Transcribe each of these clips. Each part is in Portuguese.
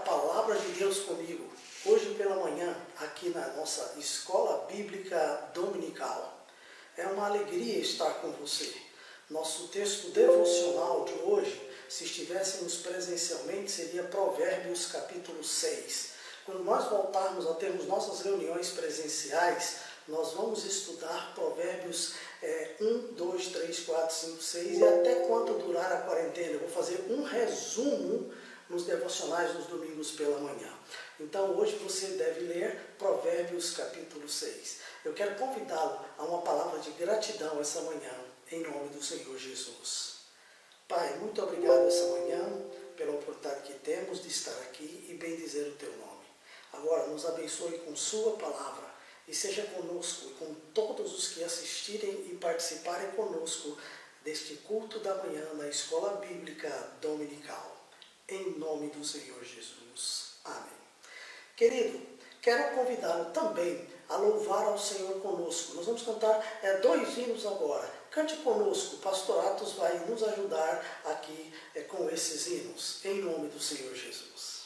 Palavra de Deus comigo, hoje pela manhã, aqui na nossa Escola Bíblica Dominical. É uma alegria estar com você. Nosso texto devocional de hoje, se estivéssemos presencialmente, seria Provérbios capítulo 6. Quando nós voltarmos a termos nossas reuniões presenciais, nós vamos estudar Provérbios 1, 2, 3, 4, 5, 6 e até quanto durar a quarentena. Eu vou fazer um resumo nos devocionais nos domingos pela manhã. Então hoje você deve ler Provérbios capítulo 6. Eu quero convidá-lo a uma palavra de gratidão essa manhã, em nome do Senhor Jesus. Pai, muito obrigado essa manhã pela oportunidade que temos de estar aqui e bendizer o teu nome. Agora nos abençoe com sua palavra e seja conosco e com todos os que assistirem e participarem conosco deste culto da manhã na Escola Bíblica Dominical. Em nome do Senhor Jesus. Amém. Querido, quero convidá-lo também a louvar ao Senhor conosco. Nós vamos cantar 2 hinos agora. Cante conosco, o Pastor Atos vai nos ajudar aqui com esses hinos. Em nome do Senhor Jesus.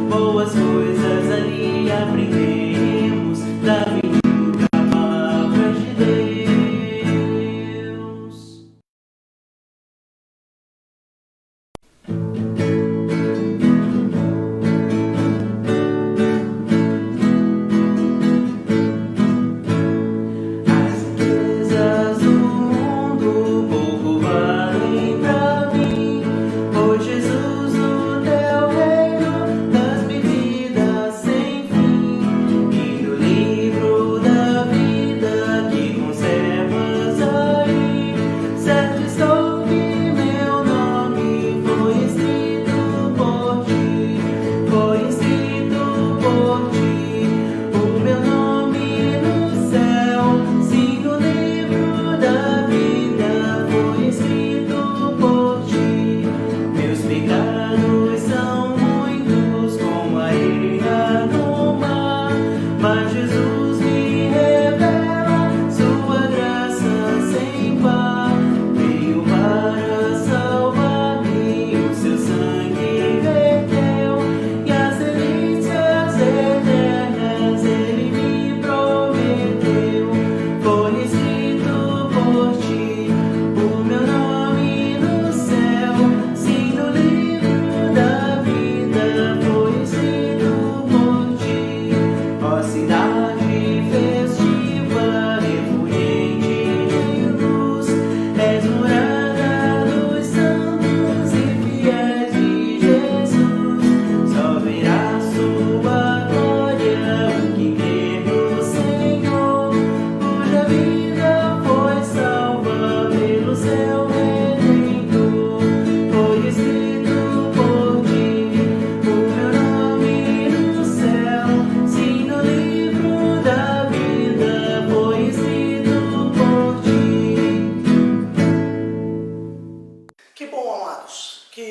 Boas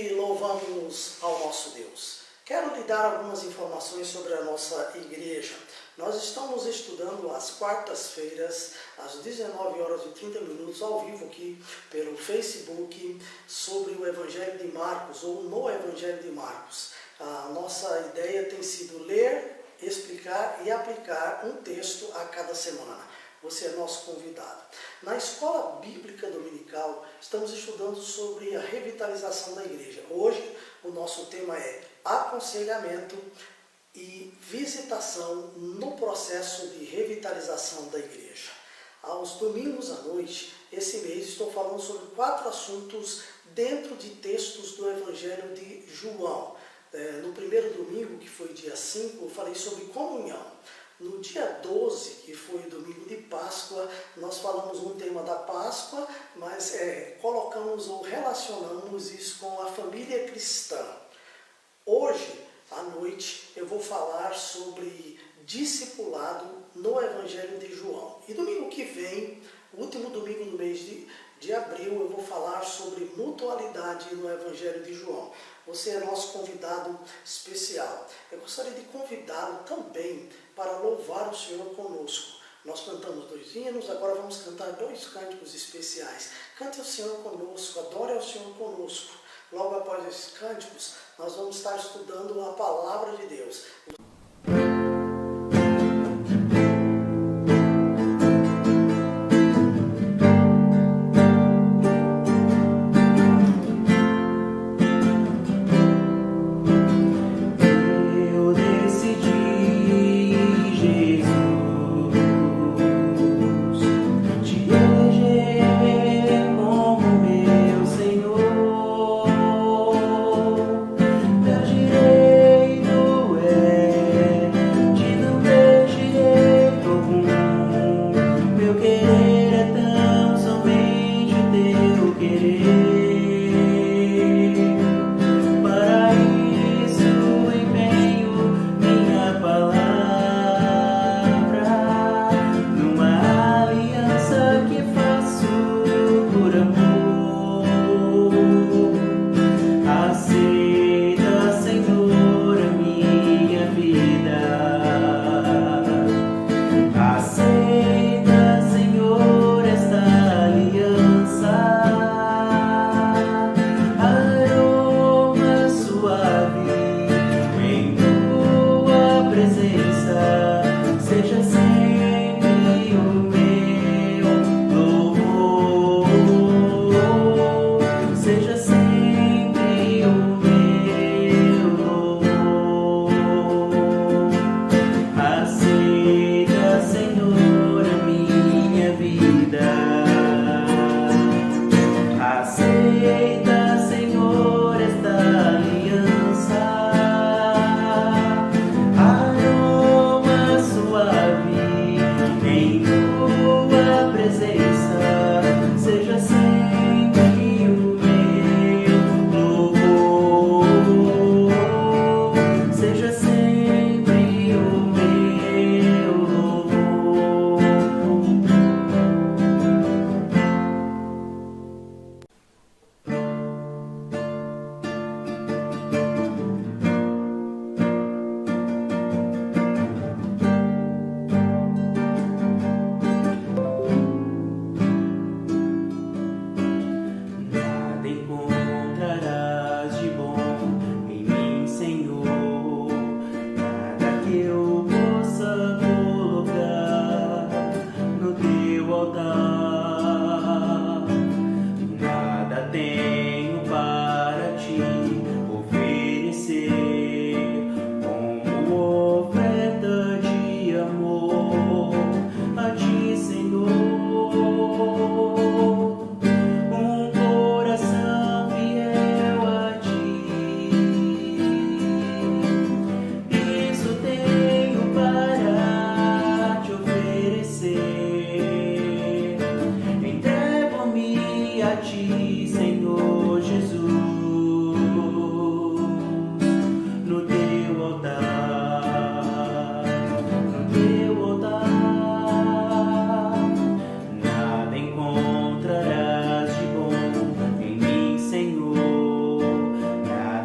que louvamos ao nosso Deus. Quero lhe dar algumas informações sobre a nossa igreja. Nós estamos estudando às quartas-feiras, às 19h30, ao vivo aqui pelo Facebook, sobre o Evangelho de Marcos, ou no Evangelho de Marcos. A nossa ideia tem sido ler, explicar e aplicar um texto a cada semana. Você é nosso convidado. Na escola bíblica dominical, estamos estudando sobre a revitalização da igreja. Hoje, o nosso tema é aconselhamento e visitação no processo de revitalização da igreja. Aos domingos à noite, esse mês, estou falando sobre 4 assuntos dentro de textos do Evangelho de João. No primeiro domingo, que foi dia 5, eu falei sobre comunhão. No dia 12, que foi domingo de Páscoa, nós falamos um tema da Páscoa, mas colocamos ou relacionamos isso com a família cristã. Hoje, à noite, eu vou falar sobre discipulado no Evangelho de João. E domingo que vem, o último domingo do mês de abril, eu vou falar sobre mutualidade no Evangelho de João. Você é nosso convidado especial. Eu gostaria de convidá-lo também para louvar o Senhor conosco. Nós cantamos 2 hinos, agora vamos cantar 2 cânticos especiais. Cante ao Senhor conosco, adore ao Senhor conosco. Logo após esses cânticos, nós vamos estar estudando a Palavra de Deus. Meu direito é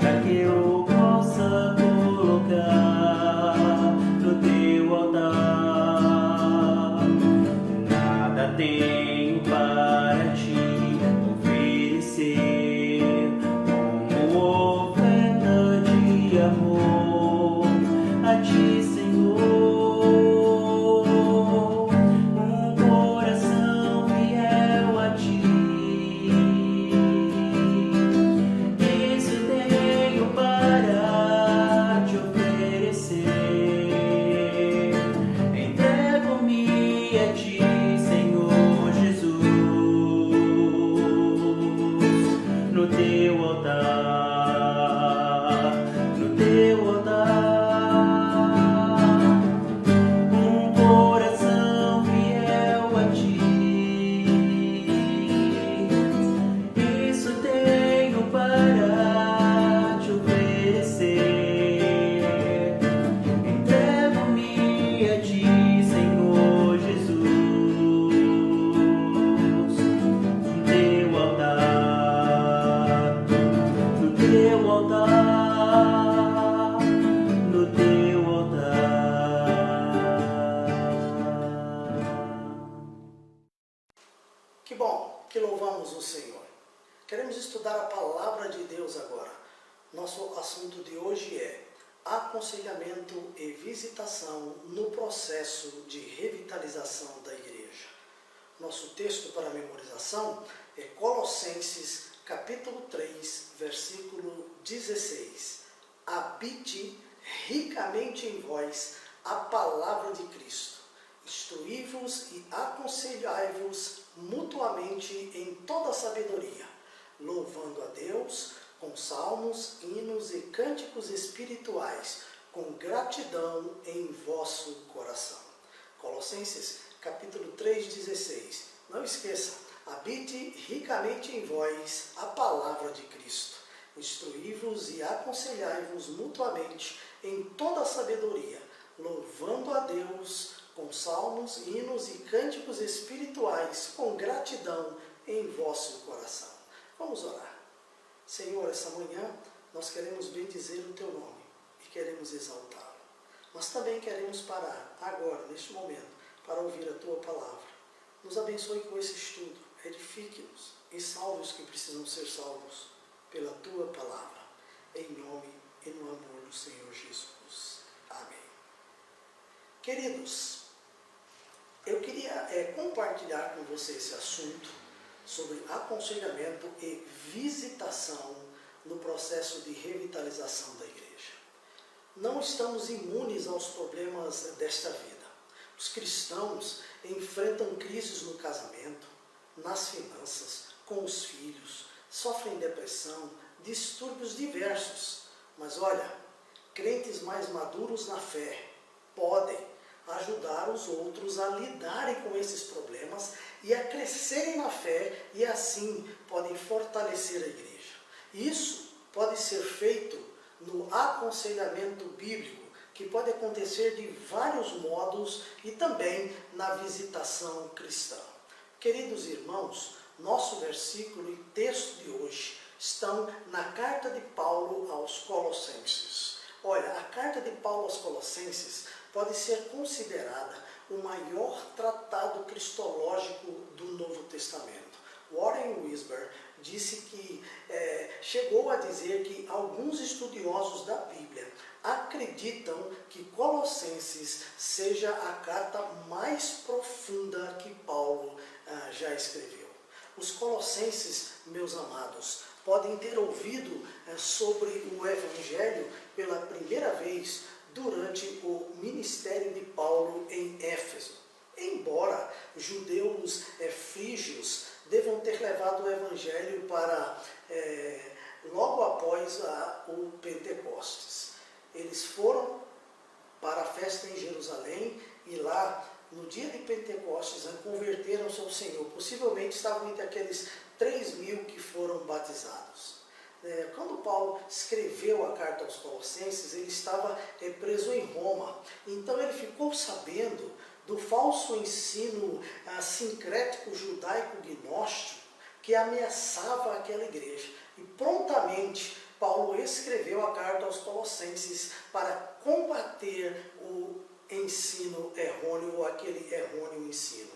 para que eu possa colocar no teu altar. Nada tenho para te oferecer como oferta de amor a ti, Senhor. Um coração fiel a ti. Isso tenho para te oferecer. Entrego-me a ti, Senhor Jesus, no teu altar, no teu altar. Um coração fiel a ti. Isso tenho para te oferecer. Entrego-me a ti, Senhor Jesus, no teu altar, no teu altar, no teu altar. Que bom que louvamos o Senhor. Queremos estudar a palavra de Deus agora. Nosso assunto de hoje é aconselhamento e visitação no processo de revitalização da igreja. Nosso texto para memorização é Colossenses capítulo 3, versículo 16. Habite ricamente em vós a palavra de Cristo. Instruí-vos e aconselhai-vos mutuamente em toda sabedoria, louvando a Deus com salmos, hinos e cânticos espirituais, com gratidão em vosso coração. Colossenses capítulo 3, 16. Não esqueça, habite ricamente em vós a palavra de Cristo. Instruí-vos e aconselhai-vos mutuamente em toda sabedoria, louvando a Deus com salmos, hinos e cânticos espirituais, com gratidão em vosso coração. Vamos orar. Senhor, essa manhã nós queremos bendizer o Teu nome e queremos exaltá-lo. Mas também queremos parar agora, neste momento, para ouvir a Tua palavra. Nos abençoe com esse estudo, edifique-nos e salve os que precisam ser salvos pela Tua palavra. Em nome e no amor do Senhor Jesus. Amém. Queridos, eu queria compartilhar com você esse assunto sobre aconselhamento e visitação no processo de revitalização da igreja. Não estamos imunes aos problemas desta vida. Os cristãos enfrentam crises no casamento, nas finanças, com os filhos, sofrem depressão, distúrbios diversos. Mas olha, crentes mais maduros na fé podem ajudar os outros a lidarem com esses problemas e a crescerem na fé e assim podem fortalecer a igreja. Isso pode ser feito no aconselhamento bíblico, que pode acontecer de vários modos e também na visitação cristã. Queridos irmãos, nosso versículo e texto de hoje estão na carta de Paulo aos Colossenses. Olha, a carta de Paulo aos Colossenses pode ser considerada o maior tratado cristológico do Novo Testamento. Warren Wiersbe disse que chegou a dizer que alguns estudiosos da Bíblia acreditam que Colossenses seja a carta mais profunda que Paulo já escreveu. Os colossenses, meus amados, podem ter ouvido sobre o Evangelho pela primeira vez durante o ministério de Paulo em Éfeso. Embora judeus frígios devam ter levado o Evangelho para logo após o Pentecostes. Eles foram para a festa em Jerusalém e lá, no dia de Pentecostes, converteram-se ao Senhor. Possivelmente estavam entre aqueles 3.000 que foram batizados. Quando Paulo escreveu a carta aos Colossenses, ele estava preso em Roma. Então ele ficou sabendo do falso ensino sincrético judaico-gnóstico que ameaçava aquela igreja. E prontamente Paulo escreveu a carta aos Colossenses para combater o ensino errôneo, ou aquele errôneo ensino.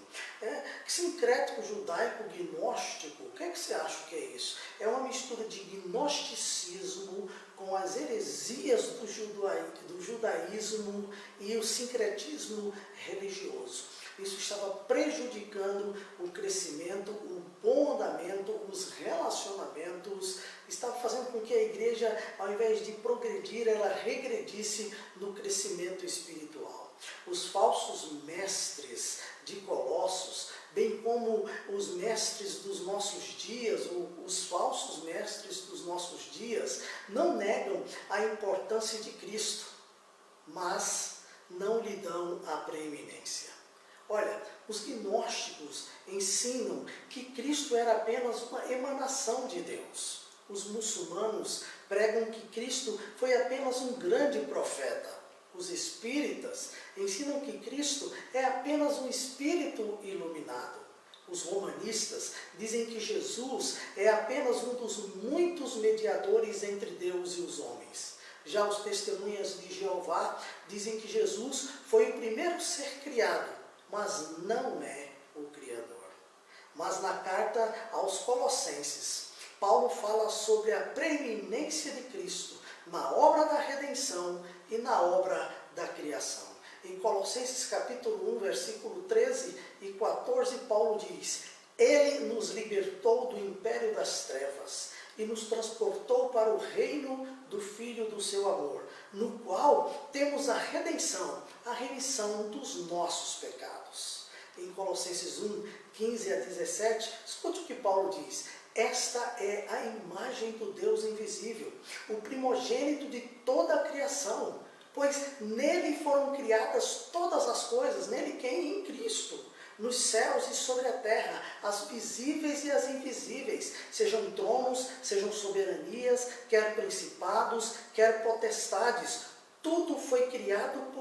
Sincrético, judaico, gnóstico, o que você acha que é isso? É uma mistura de gnosticismo com as heresias do judaísmo e o sincretismo religioso. Isso estava prejudicando o crescimento, o bom andamento, os relacionamentos, estava fazendo com que a igreja, ao invés de progredir, ela regredisse no crescimento espiritual. Os falsos mestres de Colossos, bem como os mestres dos nossos dias, ou os falsos mestres dos nossos dias, não negam a importância de Cristo, mas não lhe dão a preeminência. Olha, os gnósticos ensinam que Cristo era apenas uma emanação de Deus. Os muçulmanos pregam que Cristo foi apenas um grande profeta. Os espíritas ensinam que Cristo é apenas um espírito iluminado. Os romanistas dizem que Jesus é apenas um dos muitos mediadores entre Deus e os homens. Já os testemunhas de Jeová dizem que Jesus foi o primeiro ser criado, mas não é o Criador. Mas na carta aos Colossenses, Paulo fala sobre a preeminência de Cristo na obra da redenção e na obra da criação. Em Colossenses capítulo 1, versículo 13 e 14, Paulo diz: Ele nos libertou do império das trevas e nos transportou para o reino do Filho do seu amor, no qual temos a redenção, a remissão dos nossos pecados. Em Colossenses 1, 15 a 17, escute o que Paulo diz: Esta é a imagem do Deus invisível, o primogênito de toda a criação, pois nele foram criadas todas as coisas, nele quem? Em Cristo, nos céus e sobre a terra, as visíveis e as invisíveis, sejam tronos, sejam soberanias, quer principados, quer potestades, tudo foi criado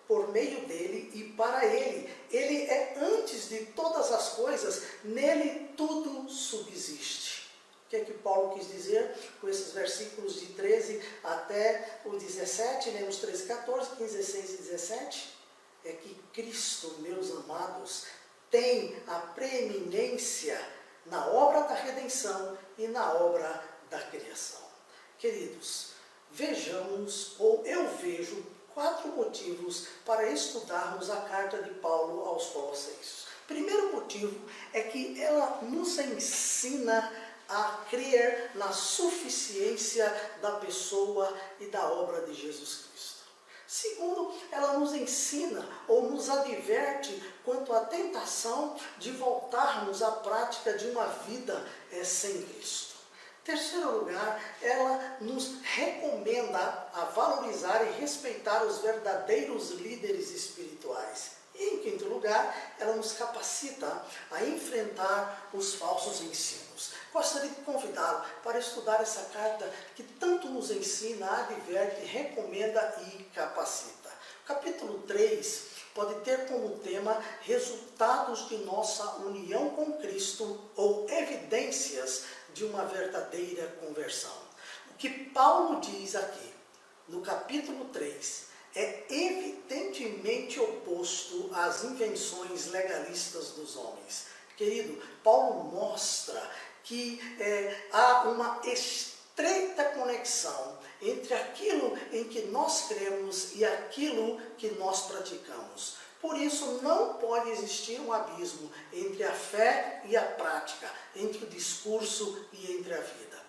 por meio dele e para ele. Ele é antes de todas as coisas, nele tudo subsiste. O que é que Paulo quis dizer com esses versículos de 13 até o 17, lemos 13, 14, 15, 16 e 17? É que Cristo, meus amados, tem a preeminência na obra da redenção e na obra da criação. Queridos, vejamos, ou eu vejo, 4 motivos para estudarmos a carta de Paulo aos Colossenses. Primeiro motivo é que ela nos ensina a crer na suficiência da pessoa e da obra de Jesus Cristo. Segundo, ela nos ensina ou nos adverte quanto à tentação de voltarmos à prática de uma vida sem Cristo. Terceiro lugar, ela nos recomenda a valorizar e respeitar os verdadeiros líderes espirituais. E em quinto lugar, ela nos capacita a enfrentar os falsos ensinos. Gostaria de convidá-lo para estudar essa carta que tanto nos ensina, adverte, recomenda e capacita. O capítulo 3 pode ter como tema resultados de nossa união com Cristo ou evidências de uma verdadeira conversão. O que Paulo diz aqui, no capítulo 3, é evidentemente oposto às invenções legalistas dos homens. Querido, Paulo mostra que há uma estreita conexão entre aquilo em que nós cremos e aquilo que nós praticamos. Por isso, não pode existir um abismo entre a fé e a prática, entre o discurso e entre a vida.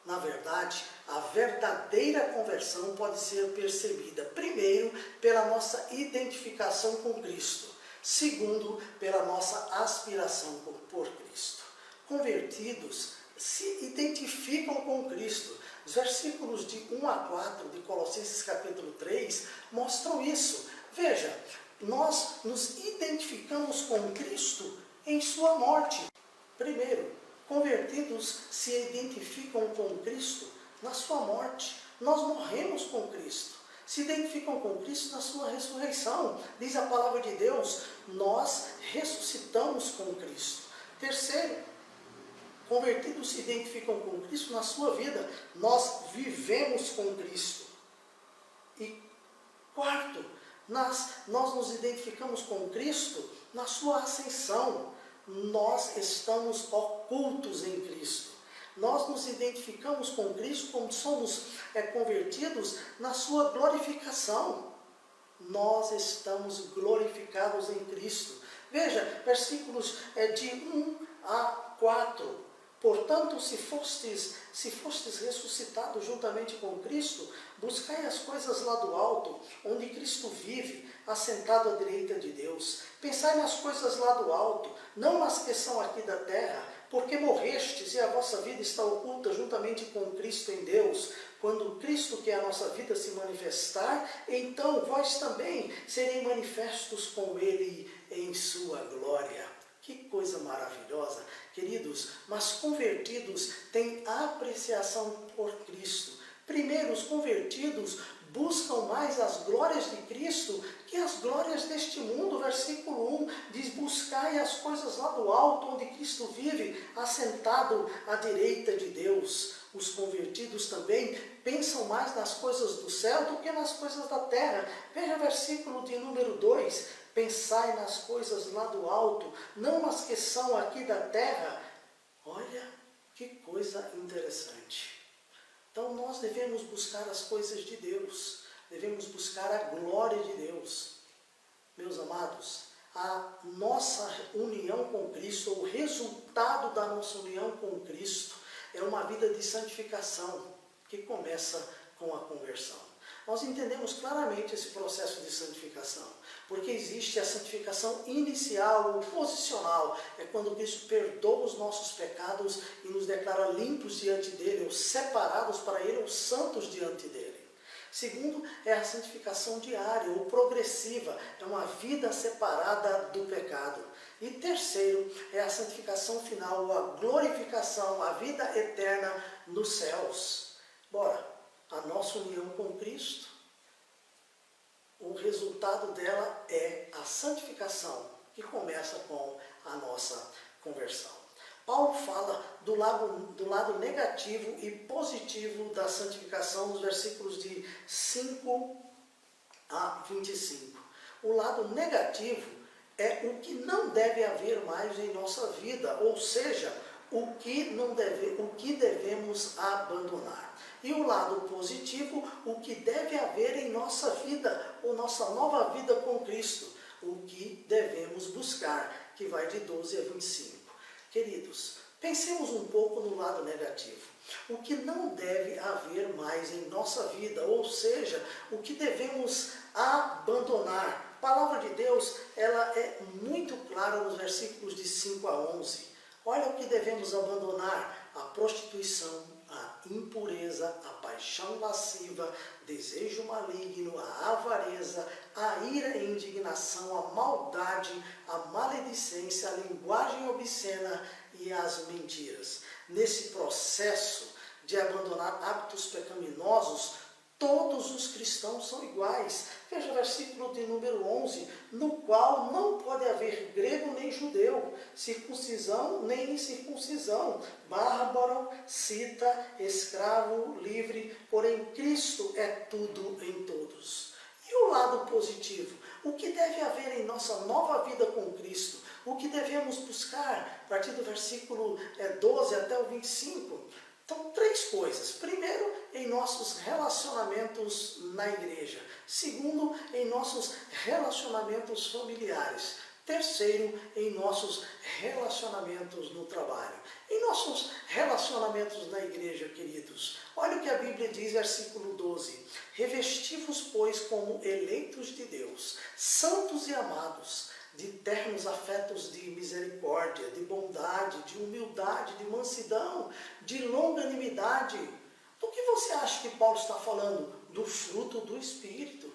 Na verdade, a verdadeira conversão pode ser percebida, primeiro, pela nossa identificação com Cristo, segundo, pela nossa aspiração por Cristo. Convertidos se identificam com Cristo. Os versículos de 1 a 4 de Colossenses capítulo 3 mostram isso. Veja, nós nos identificamos com Cristo em sua morte. Primeiro, convertidos se identificam com Cristo na sua morte. Nós morremos com Cristo. Se identificam com Cristo na sua ressurreição. Diz a palavra de Deus, nós ressuscitamos com Cristo. Terceiro, convertidos se identificam com Cristo na sua vida. Nós vivemos com Cristo. E quarto, nós nos identificamos com Cristo na sua ascensão. Nós estamos ocultos em Cristo. Nós nos identificamos com Cristo quando somos convertidos na sua glorificação. Nós estamos glorificados em Cristo. Veja, versículos de 1 a 4. Portanto, se fostes ressuscitados juntamente com Cristo, buscai as coisas lá do alto, onde Cristo vive, assentado à direita de Deus. Pensai nas coisas lá do alto, não nas que são aqui da terra, porque morrestes e a vossa vida está oculta juntamente com Cristo em Deus. Quando Cristo, que é a nossa vida, se manifestar, então vós também sereis manifestos com Ele em sua glória. Que coisa maravilhosa, queridos, mas convertidos têm apreciação por Cristo. Primeiro, os convertidos buscam mais as glórias de Cristo que as glórias deste mundo. Versículo 1 diz, buscai as coisas lá do alto, onde Cristo vive, assentado à direita de Deus. Os convertidos também pensam mais nas coisas do céu do que nas coisas da terra. Veja o versículo de número 2. Pensai nas coisas lá do alto, não nas que são aqui da terra. Olha que coisa interessante. Então nós devemos buscar as coisas de Deus, devemos buscar a glória de Deus. Meus amados, a nossa união com Cristo, o resultado da nossa união com Cristo, é uma vida de santificação que começa com a conversão. Nós entendemos claramente esse processo de santificação, porque existe a santificação inicial, ou posicional, é quando Cristo perdoa os nossos pecados e nos declara limpos diante dele, ou separados para ele, ou santos diante dele. Segundo, é a santificação diária, ou progressiva, é uma vida separada do pecado. E terceiro, é a santificação final, ou a glorificação, a vida eterna nos céus. Bora! A nossa união com Cristo, o resultado dela é a santificação, que começa com a nossa conversão. Paulo fala do lado negativo e positivo da santificação nos versículos de 5 a 25. O lado negativo é o que não deve haver mais em nossa vida, ou seja, o que devemos abandonar. E o lado positivo, o que deve haver em nossa vida, ou nossa nova vida com Cristo, o que devemos buscar, que vai de 12 a 25. Queridos, pensemos um pouco no lado negativo. O que não deve haver mais em nossa vida, ou seja, o que devemos abandonar. A palavra de Deus, ela é muito clara nos versículos de 5 a 11. Olha o que devemos abandonar: a prostituição, a impureza, a paixão lasciva, desejo maligno, a avareza, a ira e indignação, a maldade, a maledicência, a linguagem obscena e as mentiras. Nesse processo de abandonar hábitos pecaminosos, todos os cristãos são iguais. Veja o versículo de número 11, no qual não pode haver grego nem judeu, circuncisão nem incircuncisão, bárbaro, cita, escravo, livre, porém Cristo é tudo em todos. E o lado positivo? O que deve haver em nossa nova vida com Cristo? O que devemos buscar? A partir do versículo 12 até o 25. Então, três coisas. Primeiro, em nossos relacionamentos na igreja. Segundo, em nossos relacionamentos familiares. Terceiro, em nossos relacionamentos no trabalho. Em nossos relacionamentos na igreja, queridos. Olha o que a Bíblia diz, versículo 12. Revesti-vos, pois, como eleitos de Deus, santos e amados, de ternos afetos de misericórdia, de bondade, de humildade, de mansidão, de longanimidade. Do que você acha que Paulo está falando? Do fruto do Espírito.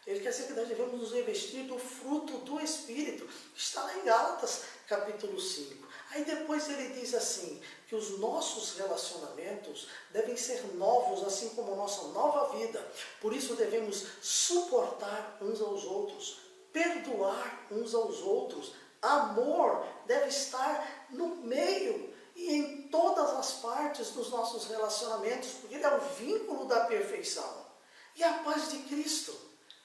Ele quer dizer que nós devemos nos revestir do fruto do Espírito. Está lá em Gálatas, capítulo 5. Aí depois ele diz assim, que os nossos relacionamentos devem ser novos, assim como a nossa nova vida. Por isso devemos suportar uns aos outros, perdoar uns aos outros. Amor deve estar no meio. e em todas as partes dos nossos relacionamentos, porque ele é o vínculo da perfeição. E a paz de Cristo,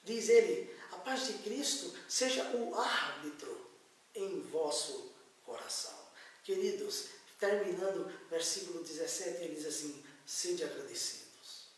diz ele, a paz de Cristo seja o árbitro em vosso coração. Queridos, terminando versículo 17, ele diz assim, sede agradecidos.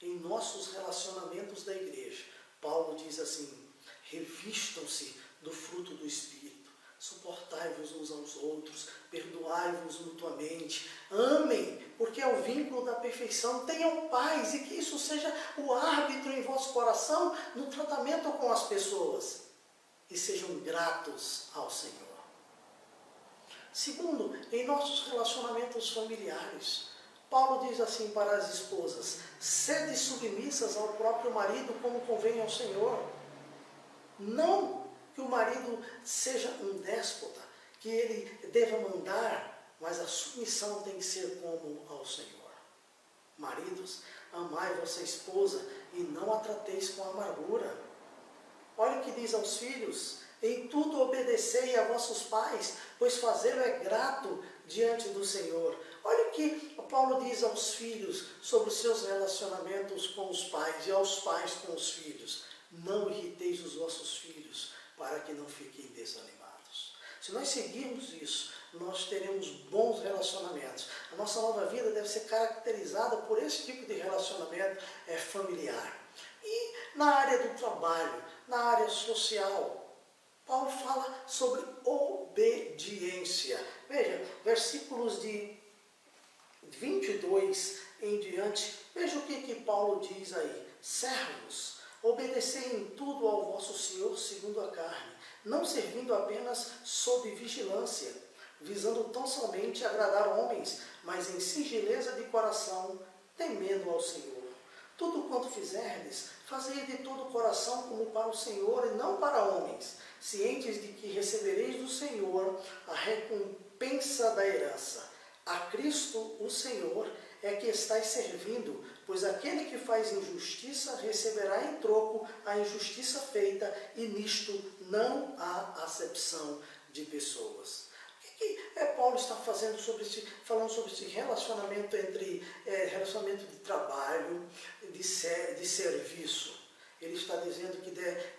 Em nossos relacionamentos da igreja, Paulo diz assim, revistam-se do fruto do Espírito, suportai-vos uns aos outros, perdoai-vos mutuamente, amem, porque é o vínculo da perfeição, tenham paz e que isso seja o árbitro em vosso coração no tratamento com as pessoas e sejam gratos ao Senhor. Segundo, em nossos relacionamentos familiares, Paulo diz assim para as esposas, sede submissas ao próprio marido como convém ao Senhor. Não que o marido seja um déspota, que ele deva mandar, mas a submissão tem que ser como ao Senhor. Maridos, amai vossa esposa e não a trateis com amargura. Olha o que diz aos filhos, em tudo obedecei a vossos pais, pois fazê-lo é grato diante do Senhor. Olha o que Paulo diz aos filhos sobre os seus relacionamentos com os pais e aos pais com os filhos. Não irriteis os vossos filhos, para que não fiquem desanimados. Se nós seguirmos isso, nós teremos bons relacionamentos. A nossa nova vida deve ser caracterizada por esse tipo de relacionamento familiar. E na área do trabalho, na área social, Paulo fala sobre obediência. Veja, versículos de 22 em diante, veja o que Paulo diz aí. Servos, obedecei em tudo ao vosso Senhor segundo a carne, não servindo apenas sob vigilância, visando tão somente agradar homens, mas em singeleza de coração, temendo ao Senhor. Tudo quanto fizerdes, fazei de todo o coração como para o Senhor e não para homens, cientes de que recebereis do Senhor a recompensa da herança. A Cristo, o Senhor, é que estáis servindo, pois aquele que faz injustiça receberá em troco a injustiça feita, e nisto não há acepção de pessoas. O que Paulo está falando sobre esse relacionamento relacionamento de trabalho, de serviço? Ele está dizendo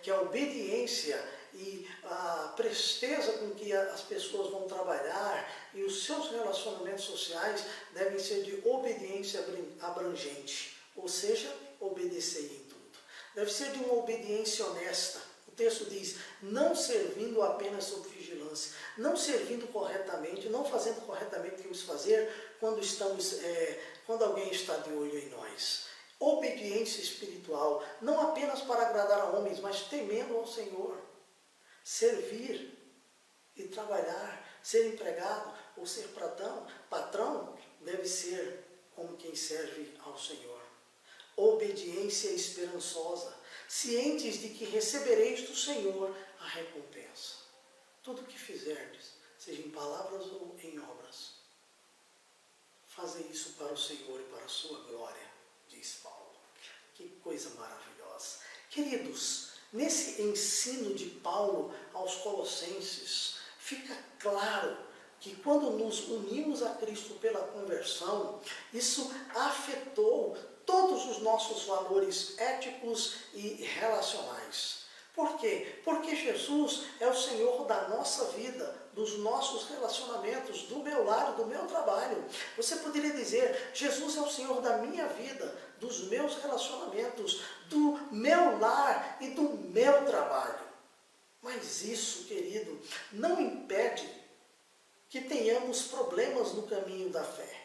que a obediência e a presteza com que as pessoas vão trabalhar e os seus relacionamentos sociais devem ser de obediência abrangente, ou seja, obedecer em tudo. Deve ser de uma obediência honesta. O texto diz, não servindo apenas sob vigilância, não servindo corretamente, não fazendo corretamente o que temos que fazer quando alguém está de olho em nós. Obediência espiritual, não apenas para agradar a homens, mas temendo ao Senhor. Servir e trabalhar, ser empregado ou ser patrão, deve ser como quem serve ao Senhor. Obediência esperançosa, cientes de que recebereis do Senhor a recompensa. Tudo o que fizerdes, seja em palavras ou em obras, fazei isso para o Senhor e para a sua glória, diz Paulo. Que coisa maravilhosa. Queridos, nesse ensino de Paulo aos Colossenses, fica claro que quando nos unimos a Cristo pela conversão, isso afetou todos os nossos valores éticos e relacionais. Por quê? Porque Jesus é o Senhor da nossa vida, dos nossos relacionamentos, do meu lar, do meu trabalho. Você poderia dizer, Jesus é o Senhor da minha vida, dos meus relacionamentos, do meu lar e do meu trabalho. Mas isso, querido, não impede que tenhamos problemas no caminho da fé,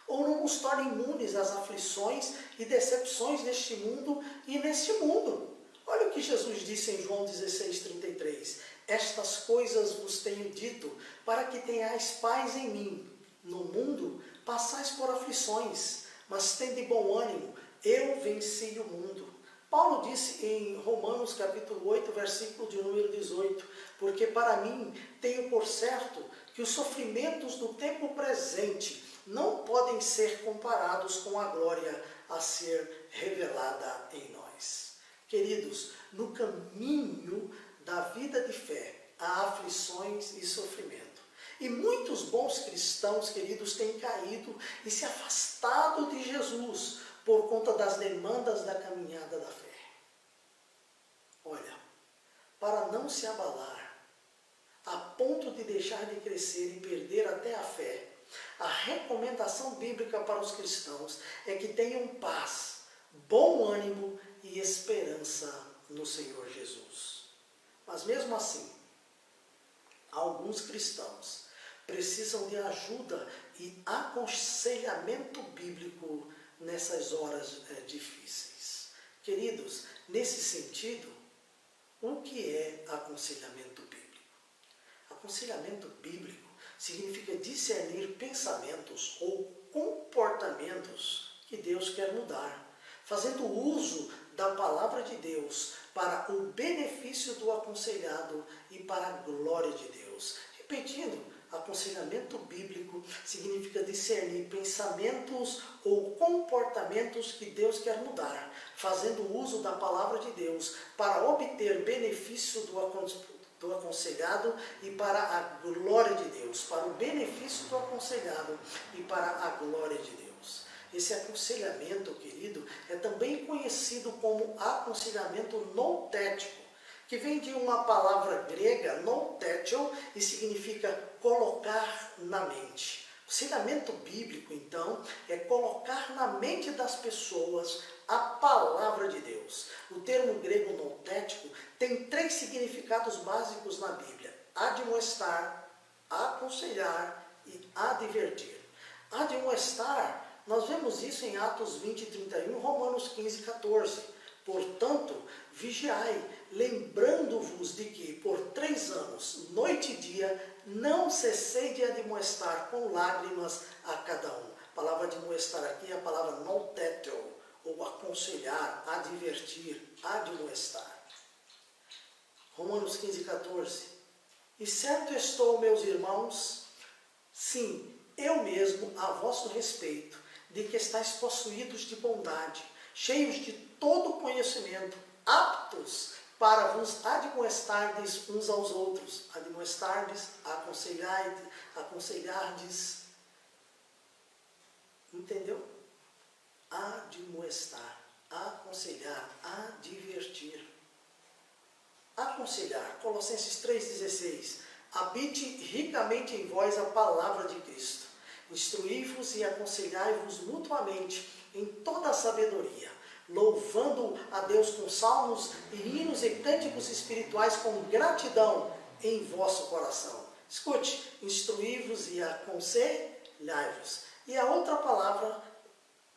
ou não nos torne imunes às aflições e decepções deste mundo e neste mundo. Olha o que Jesus disse em João 16:33. Estas coisas vos tenho dito, para que tenhais paz em mim. No mundo passais por aflições, mas tende bom ânimo, eu venci o mundo. Paulo disse em Romanos capítulo 8, versículo de número 18, porque para mim tenho por certo que os sofrimentos do tempo presente não podem ser comparados com a glória a ser revelada em nós. Queridos, no caminho da vida de fé há aflições e sofrimento. E muitos bons cristãos, queridos, têm caído e se afastado de Jesus por conta das demandas da caminhada da fé. Olha, para não se abalar, a ponto de deixar de crescer e perder até a fé, a recomendação bíblica para os cristãos é que tenham paz, bom ânimo e esperança no Senhor Jesus. Mas mesmo assim, alguns cristãos precisam de ajuda e aconselhamento bíblico nessas horas difíceis. Queridos, nesse sentido, o que é aconselhamento bíblico? Aconselhamento bíblico significa discernir pensamentos ou comportamentos que Deus quer mudar, fazendo uso da palavra de Deus para o benefício do aconselhado e para a glória de Deus. Repetindo, aconselhamento bíblico significa discernir pensamentos ou comportamentos que Deus quer mudar, fazendo uso da palavra de Deus para obter benefício do aconselhado e para a glória de Deus, para o benefício do aconselhado e para a glória de Deus. Esse aconselhamento, querido, é também conhecido como aconselhamento noutético, que vem de uma palavra grega, noutétio, e significa colocar na mente. Aconselhamento bíblico, então, é colocar na mente das pessoas a palavra de Deus. O termo grego noutético tem 3 significados básicos na Bíblia: admoestar, aconselhar e advertir. Admoestar, nós vemos isso em Atos 20 e 31, Romanos 15 e 14. Portanto, vigiai, lembrando-vos de que por 3 anos, noite e dia, não cessei de admoestar com lágrimas a cada um. A palavra admoestar aqui é a palavra noutétio, ou aconselhar, advertir, admoestar. Romanos 15, 14. E certo estou, meus irmãos, sim, eu mesmo, a vosso respeito, de que estáis possuídos de bondade, cheios de todo conhecimento, aptos para vos admoestardes uns aos outros. Admoestardes, aconselhardes. Entendeu? Admoestar, aconselhar, advertir. Aconselhar, Colossenses 3,16. Habite ricamente em vós a palavra de Cristo. Instruí-vos e aconselhai-vos mutuamente em toda a sabedoria, louvando a Deus com salmos e hinos e cânticos espirituais com gratidão em vosso coração. Escute, instruí-vos e aconselhai-vos. E a outra palavra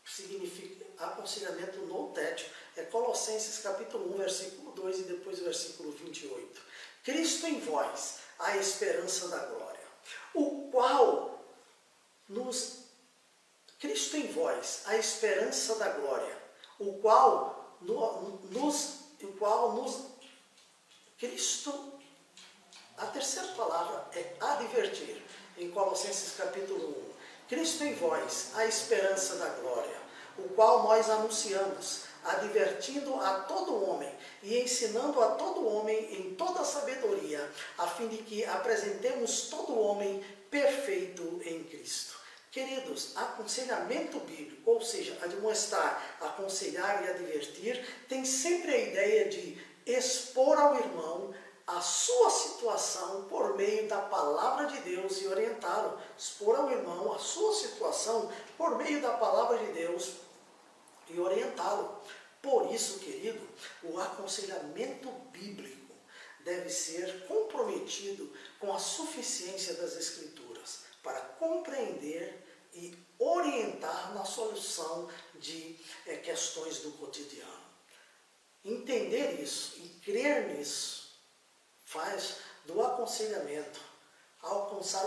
significa aconselhamento noutético, é Colossenses capítulo 1, versículo 2 e depois versículo 28. Cristo em vós, a esperança da glória, o qual Cristo em vós, a esperança da glória, Cristo, a terceira palavra é advertir, em Colossenses capítulo 1. Cristo em vós, a esperança da glória, o qual nós anunciamos, advertindo a todo homem e ensinando a todo homem em toda sabedoria, a fim de que apresentemos todo homem perfeito em Cristo. Queridos, aconselhamento bíblico, ou seja, admoestar, aconselhar e advertir, tem sempre a ideia de expor ao irmão a sua situação por meio da palavra de Deus e orientá-lo. Expor ao irmão a sua situação por meio da palavra de Deus e orientá-lo. Por isso, querido, o aconselhamento bíblico deve ser comprometido com a suficiência das Escrituras para compreender e orientar na solução de questões do cotidiano. Entender isso e crer nisso faz o aconselhamento alcançar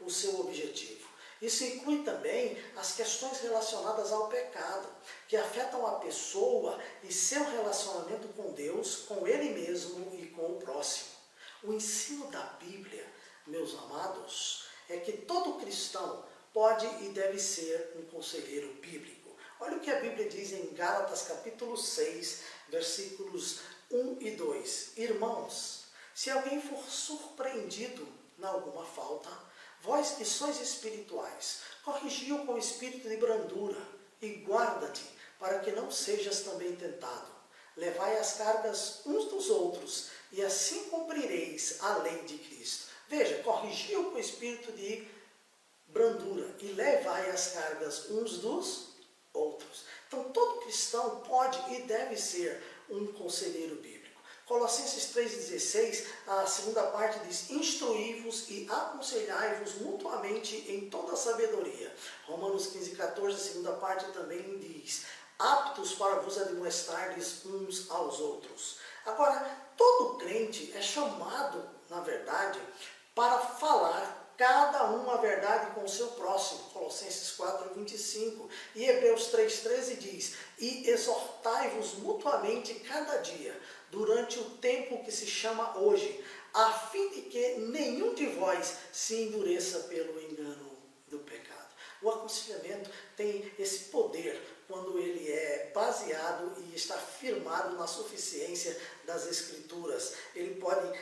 o seu objetivo. Isso inclui também as questões relacionadas ao pecado, que afetam a pessoa e seu relacionamento com Deus, com Ele mesmo e com o próximo. O ensino da Bíblia, meus amados, é que todo cristão pode e deve ser um conselheiro bíblico. Olha o que a Bíblia diz em Gálatas capítulo 6, versículos 1 e 2. Irmãos, se alguém for surpreendido em alguma falta, vós que sois espirituais, corrigi-o com espírito de brandura, e guarda-te, para que não sejas também tentado. Levai as cargas uns dos outros, e assim cumprireis a lei de Cristo. Veja, corrigiu com espírito de brandura, e levai as cargas uns dos outros. Então, todo cristão pode e deve ser um conselheiro bíblico. Colossenses 3,16, a segunda parte diz: instruí-vos e aconselhai-vos mutuamente em toda a sabedoria. Romanos 15,14, a segunda parte também diz: aptos para vos admoestardes uns aos outros. Agora, todo crente é chamado, na verdade, para falar cada um a verdade com o seu próximo. Colossenses 4,25. E Hebreus 3,13 diz: e exortai-vos mutuamente cada dia, durante o tempo que se chama hoje, a fim de que nenhum de vós se endureça pelo engano do pecado. O aconselhamento tem esse poder quando ele é baseado e está firmado na suficiência das Escrituras. Ele pode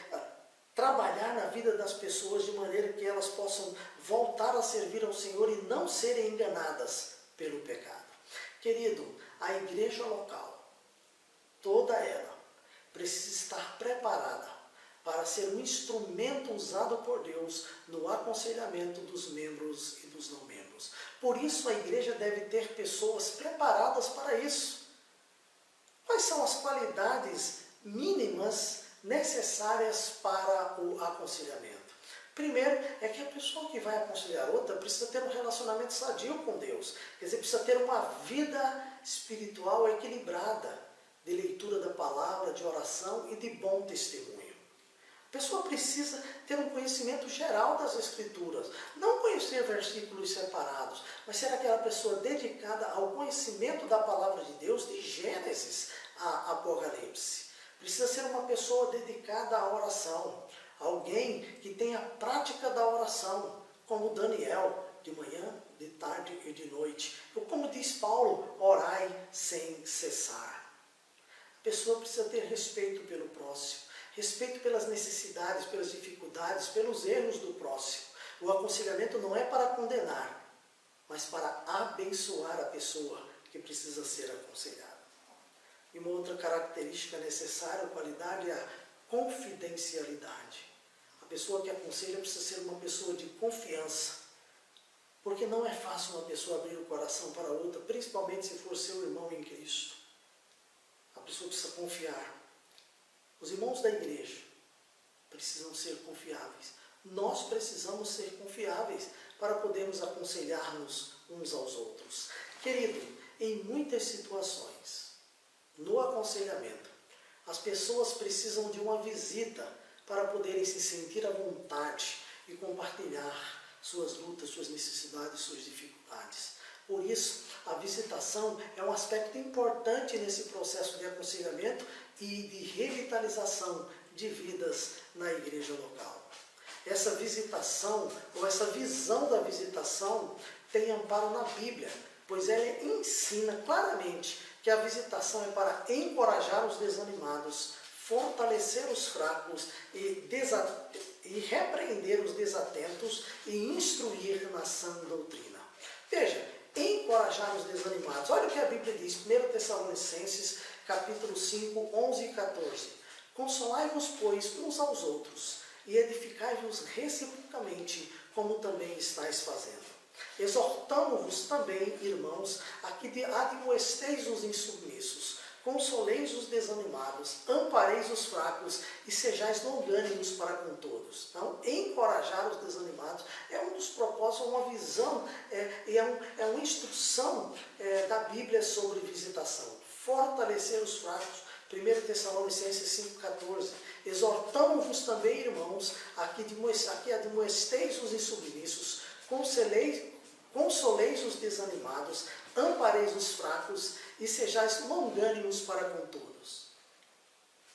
trabalhar na vida das pessoas de maneira que elas possam voltar a servir ao Senhor e não serem enganadas pelo pecado. Querido, a igreja local, toda ela, precisa estar preparada para ser um instrumento usado por Deus no aconselhamento dos membros e dos não membros. Por isso a igreja deve ter pessoas preparadas para isso. Quais são as qualidades mínimas necessárias para o aconselhamento? Primeiro, é que a pessoa que vai aconselhar outra precisa ter um relacionamento sadio com Deus. Quer dizer, precisa ter uma vida espiritual equilibrada, de leitura da palavra, de oração e de bom testemunho. A pessoa precisa ter um conhecimento geral das Escrituras. Não conhecer versículos separados, mas ser aquela pessoa dedicada ao conhecimento da palavra de Deus, de Gênesis a Apocalipse. Precisa ser uma pessoa dedicada à oração. Alguém que tenha prática da oração, como Daniel, de manhã, de tarde e de noite. Ou como diz Paulo, orai sem cessar. A pessoa precisa ter respeito pelo próximo, respeito pelas necessidades, pelas dificuldades, pelos erros do próximo. O aconselhamento não é para condenar, mas para abençoar a pessoa que precisa ser aconselhada. E uma outra característica necessária, qualidade, é a confidencialidade. A pessoa que aconselha precisa ser uma pessoa de confiança, porque não é fácil uma pessoa abrir o coração para outra, principalmente se for seu irmão em Cristo. A pessoa precisa confiar. Os irmãos da igreja precisam ser confiáveis. Nós precisamos ser confiáveis para podermos aconselhar-nos uns aos outros. Querido, em muitas situações, no aconselhamento, as pessoas precisam de uma visita para poderem se sentir à vontade e compartilhar suas lutas, suas necessidades, suas dificuldades. Por isso, a visitação é um aspecto importante nesse processo de aconselhamento e de revitalização de vidas na igreja local. Essa visitação, ou essa visão da visitação, tem amparo na Bíblia, pois ela ensina claramente que a visitação é para encorajar os desanimados, fortalecer os fracos e repreender os desatentos e instruir na sã doutrina. Veja, encorajar os desanimados. Olha o que a Bíblia diz, 1 Tessalonicenses, capítulo 5, 11 e 14. Consolai-vos, pois, uns aos outros, e edificai-vos reciprocamente, como também estáis fazendo. Exortamo-vos também, irmãos, a que admoesteis os insubmissos, consoleis os desanimados, ampareis os fracos e sejais longânimos para com todos. Então, encorajar os desanimados é um dos propósitos, uma visão, é uma instrução da Bíblia sobre visitação. Fortalecer os fracos, 1 Tessalonicenses 5,14. Exortamo-vos também, irmãos, a que admoesteis os insubmissos, consoleis os desanimados, ampareis os fracos e sejais longânimos para com todos.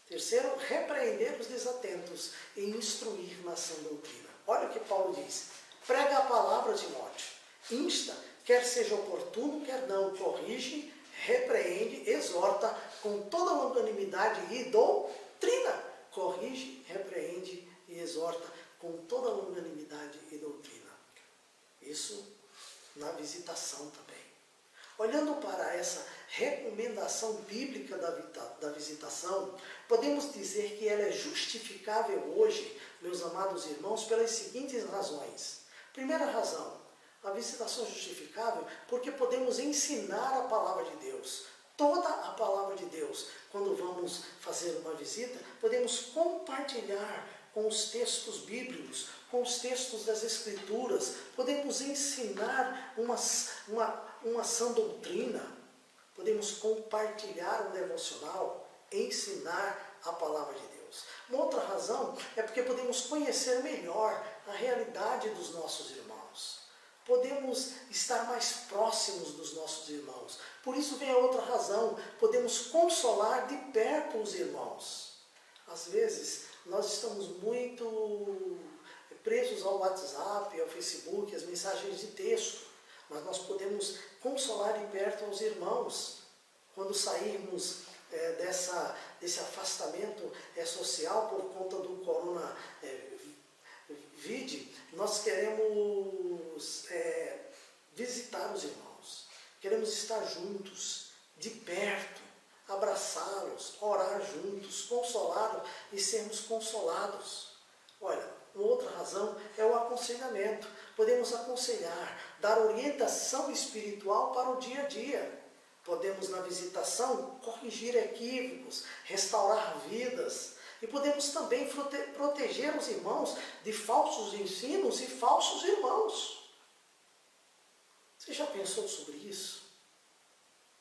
Terceiro, repreender os desatentos e instruir na sã doutrina. Olha o que Paulo diz. Prega a palavra, Timóteo. Insta, quer seja oportuno, quer não. Corrige, repreende, exorta com toda longanimidade e doutrina. Corrige, repreende e exorta com toda longanimidade e doutrina. Isso na visitação também. Olhando para essa recomendação bíblica da visitação, podemos dizer que ela é justificável hoje, meus amados irmãos, pelas seguintes razões. Primeira razão, a visitação é justificável porque podemos ensinar a palavra de Deus. Toda a palavra de Deus, quando vamos fazer uma visita, podemos compartilhar com os textos bíblicos, com os textos das Escrituras, podemos ensinar uma sã doutrina, podemos compartilhar um devocional, ensinar a palavra de Deus. Uma outra razão é porque podemos conhecer melhor a realidade dos nossos irmãos. Podemos estar mais próximos dos nossos irmãos. Por isso vem a outra razão, podemos consolar de perto os irmãos. Às vezes, nós estamos muito presos ao WhatsApp, ao Facebook, às mensagens de texto, mas nós podemos consolar de perto aos irmãos. Quando sairmos desse afastamento social por conta do coronavírus, nós queremos visitar os irmãos, queremos estar juntos, de perto, abraçá-los, orar juntos, consolá-los e sermos consolados. Olha, uma outra razão é o aconselhamento. Podemos aconselhar, dar orientação espiritual para o dia a dia. Podemos, na visitação, corrigir equívocos, restaurar vidas. E podemos também proteger os irmãos de falsos ensinos e falsos irmãos. Você já pensou sobre isso?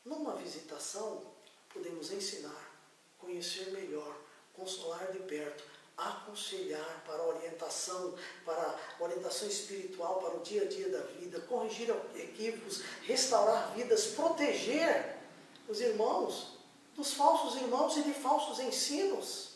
Numa visitação, podemos ensinar, conhecer melhor, consolar de perto, aconselhar para orientação espiritual para o dia a dia da vida, corrigir equívocos, restaurar vidas, proteger os irmãos dos falsos irmãos e de falsos ensinos.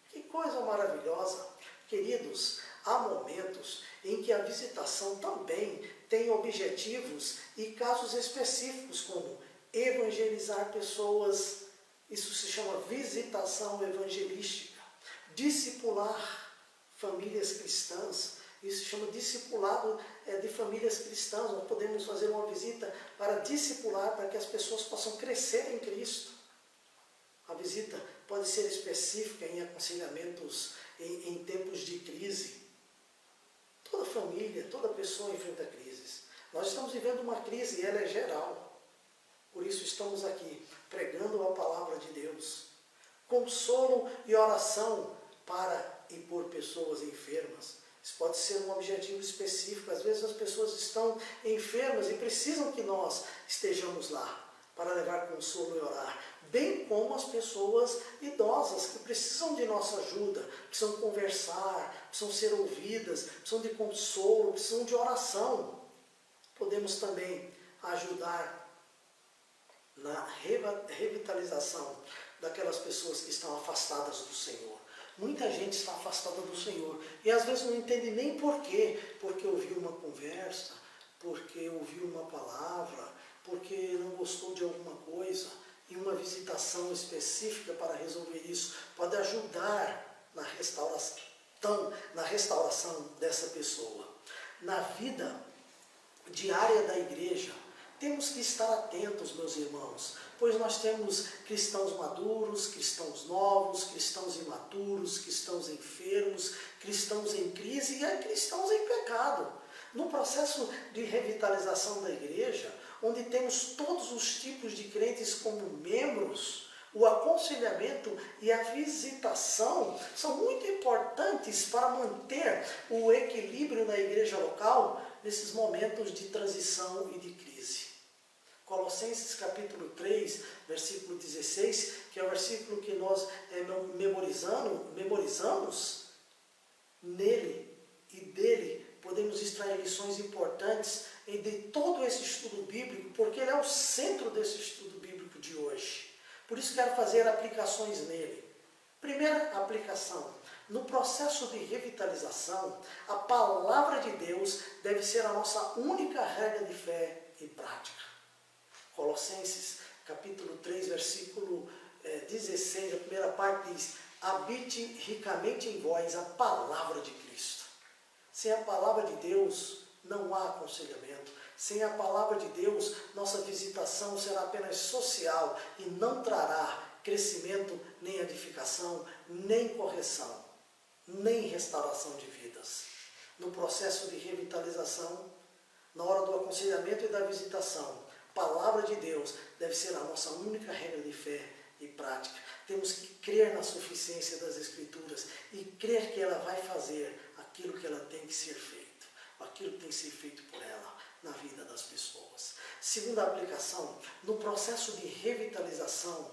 Que coisa maravilhosa! Queridos, há momentos em que a visitação também tem objetivos e casos específicos, como evangelizar pessoas. Isso se chama visitação evangelística. Discipular famílias cristãs. Isso se chama discipulado de famílias cristãs. Nós podemos fazer uma visita para discipular, para que as pessoas possam crescer em Cristo. A visita pode ser específica em aconselhamentos em tempos de crise. Toda família, toda pessoa enfrenta crises. Nós estamos vivendo uma crise e ela é geral. Por isso estamos aqui pregando a palavra de Deus. Consolo e oração para e por pessoas enfermas. Isso pode ser um objetivo específico. Às vezes as pessoas estão enfermas e precisam que nós estejamos lá para levar consolo e orar. Bem como as pessoas idosas que precisam de nossa ajuda, precisam conversar, precisam ser ouvidas, precisam de consolo, precisam de oração. Podemos também ajudar na revitalização daquelas pessoas que estão afastadas do Senhor. Muita gente está afastada do Senhor e às vezes não entende nem por quê. Porque ouviu uma conversa, porque ouviu uma palavra, porque não gostou de alguma coisa. E uma visitação específica para resolver isso pode ajudar na restauração dessa pessoa. Na vida diária da igreja, temos que estar atentos, meus irmãos, pois nós temos cristãos maduros, cristãos novos, cristãos imaturos, cristãos enfermos, cristãos em crise e cristãos em pecado. No processo de revitalização da igreja, onde temos todos os tipos de crentes como membros, o aconselhamento e a visitação são muito importantes para manter o equilíbrio na igreja local nesses momentos de transição e de crise. Colossenses capítulo 3, versículo 16, que é o versículo que nós memorizamos, nele e dele podemos extrair lições importantes de todo esse estudo bíblico, porque ele é o centro desse estudo bíblico de hoje. Por isso quero fazer aplicações nele. Primeira aplicação: no processo de revitalização, a palavra de Deus deve ser a nossa única regra de fé e prática. Colossenses capítulo 3, versículo 16, a primeira parte diz: habite ricamente em vós a palavra de Cristo. Sem a palavra de Deus, não há aconselhamento. Sem a palavra de Deus, nossa visitação será apenas social e não trará crescimento, nem edificação, nem correção, nem restauração de vidas. No processo de revitalização, na hora do aconselhamento e da visitação, a palavra de Deus deve ser a nossa única regra de fé e prática. Temos que crer na suficiência das Escrituras e crer que ela vai fazer aquilo que ela tem que ser feito, aquilo que tem que ser feito por ela na vida das pessoas. Segunda aplicação, no processo de revitalização,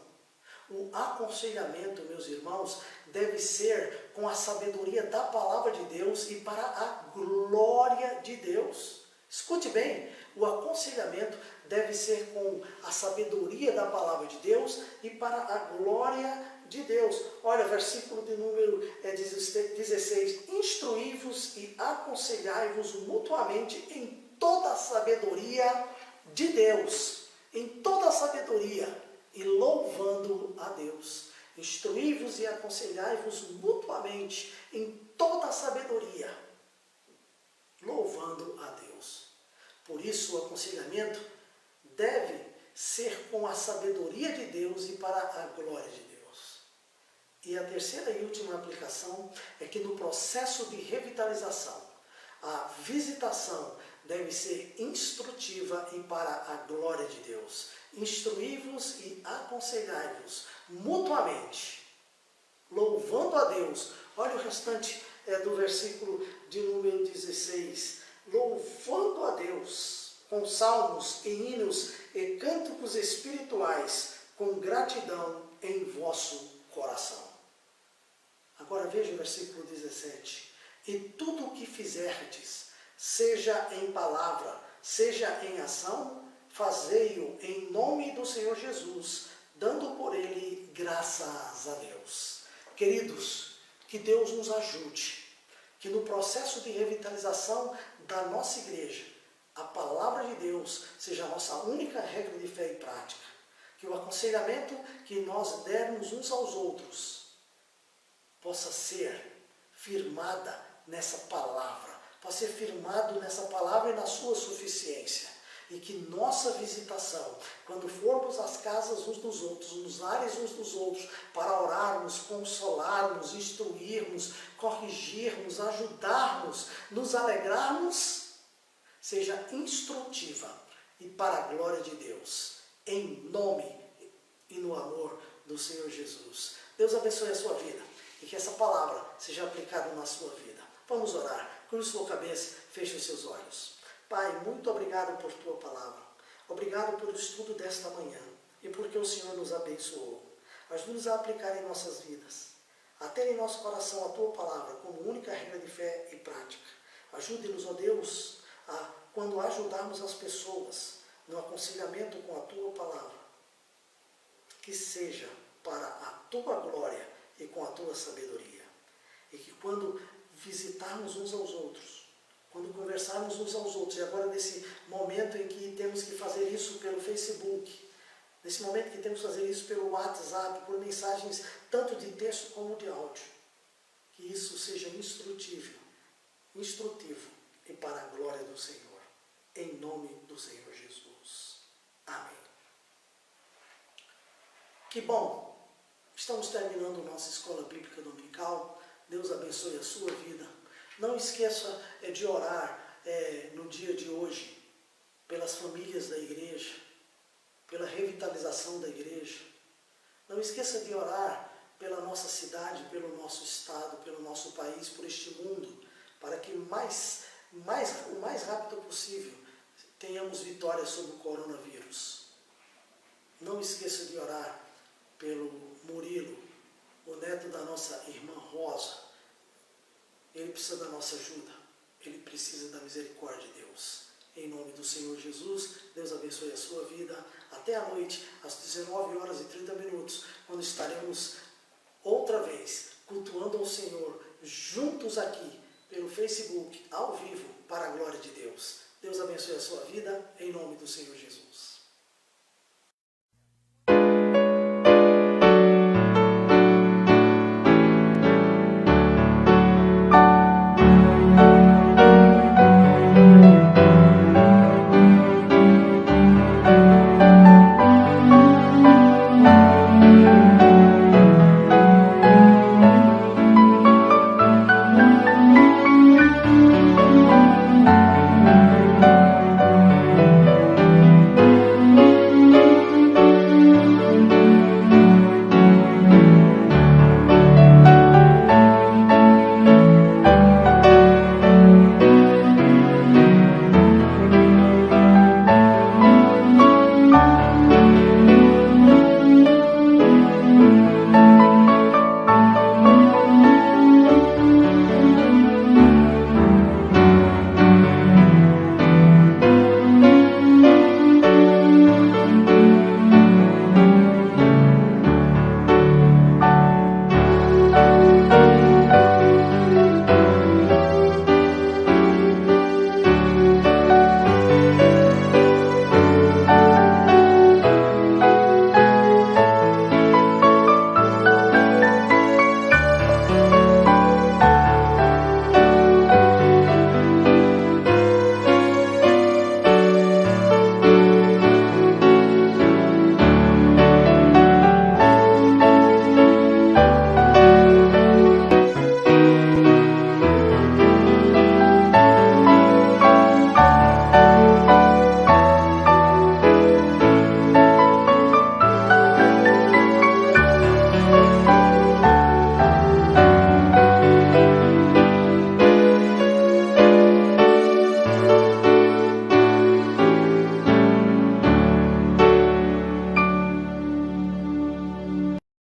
o aconselhamento, meus irmãos, deve ser com a sabedoria da palavra de Deus e para a glória de Deus. Escute bem, o aconselhamento deve ser com a sabedoria da palavra de Deus e para a glória de Deus. Olha, versículo de número 16. Instruí-vos e aconselhai-vos mutuamente em toda a sabedoria de Deus. Em toda a sabedoria e louvando a Deus. Instruí-vos e aconselhai-vos mutuamente em toda a sabedoria, louvando a Deus. Por isso, o aconselhamento deve ser com a sabedoria de Deus e para a glória de Deus. E a terceira e última aplicação é que no processo de revitalização, a visitação deve ser instrutiva e para a glória de Deus. Instruí-vos e aconselhai-vos mutuamente, louvando a Deus. Olha o restante do versículo de número 16. Louvando a Deus com salmos e hinos e cânticos espirituais, com gratidão em vosso coração. Agora veja o versículo 17. E tudo o que fizerdes, seja em palavra, seja em ação, fazei-o em nome do Senhor Jesus, dando por ele graças a Deus. Queridos, que Deus nos ajude, que no processo de revitalização da nossa igreja, a palavra de Deus seja a nossa única regra de fé e prática. Que o aconselhamento que nós dermos uns aos outros possa ser firmada nessa palavra, possa ser firmado nessa palavra e na sua suficiência. E que nossa visitação, quando formos às casas uns dos outros, nos lares uns dos outros, para orarmos, consolarmos, instruirmos, corrigirmos, ajudarmos, nos alegrarmos, seja instrutiva e para a glória de Deus, em nome e no amor do Senhor Jesus. Deus abençoe a sua vida e que essa palavra seja aplicada na sua vida. Vamos orar. Cruze sua cabeça, feche os seus olhos. Pai, muito obrigado por tua palavra. Obrigado pelo estudo desta manhã e porque o Senhor nos abençoou. Ajude-nos a aplicar em nossas vidas, a ter em nosso coração a tua palavra como única regra de fé e prática. Ajude-nos, ó Deus, a, quando ajudarmos as pessoas no aconselhamento com a tua palavra, que seja para a tua glória e com a tua sabedoria. E que quando visitarmos uns aos outros, quando conversarmos uns aos outros, e agora nesse momento em que temos que fazer isso pelo Facebook, nesse momento que temos que fazer isso pelo WhatsApp, por mensagens tanto de texto como de áudio, que isso seja instrutivo e para a glória do Senhor, em nome do Senhor Jesus. Amém. Que bom! Estamos terminando nossa escola bíblica dominical. Deus abençoe a sua vida. Não esqueça de orar no dia de hoje pelas famílias da igreja, pela revitalização da igreja. Não esqueça de orar pela nossa cidade, pelo nosso estado, pelo nosso país, por este mundo, para que o mais rápido possível tenhamos vitória sobre o coronavírus. Não esqueça de orar pelo Murilo, o neto da nossa irmã Rosa. Ele precisa da nossa ajuda, ele precisa da misericórdia de Deus. Em nome do Senhor Jesus, Deus abençoe a sua vida. Até a noite, às 19h30, quando estaremos outra vez cultuando ao Senhor, juntos aqui, pelo Facebook, ao vivo, para a glória de Deus. Deus abençoe a sua vida, em nome do Senhor Jesus.